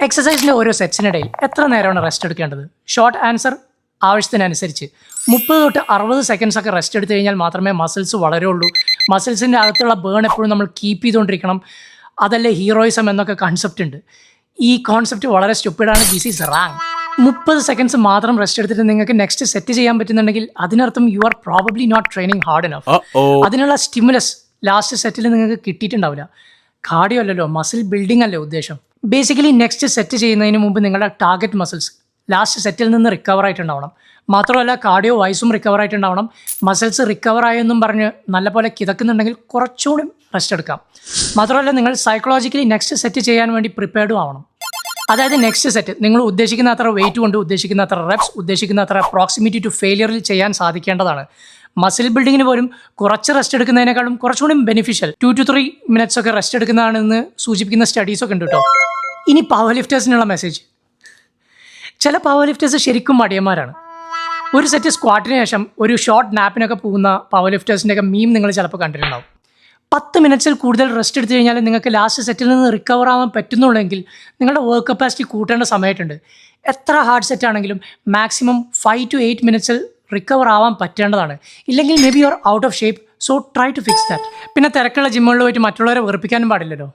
എക്സസൈസിൻ്റെ ഓരോ സെറ്റ്സിനിടയിൽ എത്ര നേരമാണ് റെസ്റ്റ് എടുക്കേണ്ടത്? ഷോർട്ട് ആൻസർ ആവശ്യത്തിനനുസരിച്ച് 30 തൊട്ട് 60 സെക്കൻഡ്സ് ഒക്കെ റെസ്റ്റ് എടുത്തു കഴിഞ്ഞാൽ മാത്രമേ മസിൽസ് വളരുള്ളൂ. മസിൽസിൻ്റെ അകത്തുള്ള ബേൺ എപ്പോഴും നമ്മൾ കീപ്പ് ചെയ്തുകൊണ്ടിരിക്കണം. അതല്ലേ ഹീറോയിസം എന്നൊക്കെ കോൺസെപ്റ്റ് ഉണ്ട്. ഈ കോൺസെപ്റ്റ് വളരെ സ്റ്റുപ്പിഡാണ്. This is wrong. 30 സെക്കൻഡ്സ് മാത്രം റെസ്റ്റ് എടുത്തിട്ട് നിങ്ങൾക്ക് നെക്സ്റ്റ് സെറ്റ് ചെയ്യാൻ പറ്റുന്നുണ്ടെങ്കിൽ അതിനർത്ഥം you are probably not training hard enough. അതിനുള്ള സ്റ്റിമുലസ് ലാസ്റ്റ് സെറ്റിൽ നിങ്ങൾക്ക് കിട്ടിയിട്ടുണ്ടാവില്ല. കാർഡിയോ അല്ലല്ലോ, മസിൽ ബിൽഡിംഗ് അല്ലേ ഉദ്ദേശം. ബേസിക്കലി നെക്സ്റ്റ് സെറ്റ് ചെയ്യുന്നതിന് മുമ്പ് നിങ്ങളുടെ ടാർഗറ്റ് മസിൽസ് ലാസ്റ്റ് സെറ്റിൽ നിന്ന് റിക്കവർ ആയിട്ടുണ്ടാവണം. മാത്രമല്ല കാർഡിയോ വൈസും റിക്കവർ ആയിട്ടുണ്ടാവണം. മസിൽസ് റിക്കവർ ആയെന്നും പറഞ്ഞ് നല്ലപോലെ കിതക്കുന്നുണ്ടെങ്കിൽ കുറച്ചുകൂടി റെസ്റ്റ് എടുക്കാം. മാത്രമല്ല നിങ്ങൾ സൈക്കോളജിക്കലി നെക്സ്റ്റ് സെറ്റ് ചെയ്യാൻ വേണ്ടി പ്രിപ്പയർഡും ആവണം. അതായത് നെക്സ്റ്റ് സെറ്റ് നിങ്ങൾ ഉദ്ദേശിക്കുന്ന അത്ര വെയിറ്റ് കൊണ്ട് ഉദ്ദേശിക്കുന്ന അത്ര റെപ്സ് ഉദ്ദേശിക്കുന്ന അത്ര പ്രോക്സിമിറ്റി ടു ഫെയിലിയറിൽ ചെയ്യാൻ സാധിക്കേണ്ടതാണ്. മസിൽ ബിൽഡിങ്ങിന് പോലും കുറച്ച് റെസ്റ്റ് എടുക്കുന്നതിനേക്കാളും കുറച്ചുകൂടി ബെനിഫിഷ്യൽ 2 to 3 മിനിറ്റ്സ് ഒക്കെ റെസ്റ്റ് എടുക്കുന്നതാണെന്ന് സൂചിപ്പിക്കുന്ന സ്റ്റഡീസൊക്കെ ഉണ്ട് കേട്ടോ. ഇനി പവർ ലിഫ്റ്റേഴ്സിനുള്ള മെസ്സേജ്. ചില പവർ ലിഫ്റ്റേഴ്സ് ശരിക്കും മടിയന്മാരാണ്. ഒരു സെറ്റ് സ്ക്വാട്ടിന് ശേഷം ഒരു ഷോർട്ട് നാപ്പിനൊക്കെ പോകുന്ന പവർ ലിഫ്റ്റേഴ്സിൻ്റെയൊക്കെ മീം നിങ്ങൾ ചിലപ്പോൾ കണ്ടിട്ടുണ്ടാവും. 10 മിനിറ്റ്സിൽ കൂടുതൽ റെസ്റ്റ് എടുത്തു കഴിഞ്ഞാൽ നിങ്ങൾക്ക് ലാസ്റ്റ് സെറ്റിൽ നിന്ന് റിക്കവർ ആവാൻ പറ്റുന്നുള്ളെങ്കിൽ നിങ്ങളുടെ വർക്ക് കപ്പാസിറ്റി കൂട്ടേണ്ട സമയത്തുണ്ട്. എത്ര ഹാർഡ് സെറ്റ് ആണെങ്കിലും മാക്സിമം 5 to 8 മിനിറ്റ്സിൽ റിക്കവർ ആവാൻ പറ്റേണ്ടതാണ്. ഇല്ലെങ്കിൽ may be you are out of shape. So try to fix that. പിന്നെ തിരക്കുള്ള ജിമ്മുകളിൽ പോയിട്ട് മറ്റുള്ളവരെ വെറുപ്പിക്കാനും പാടില്ലല്ലോ.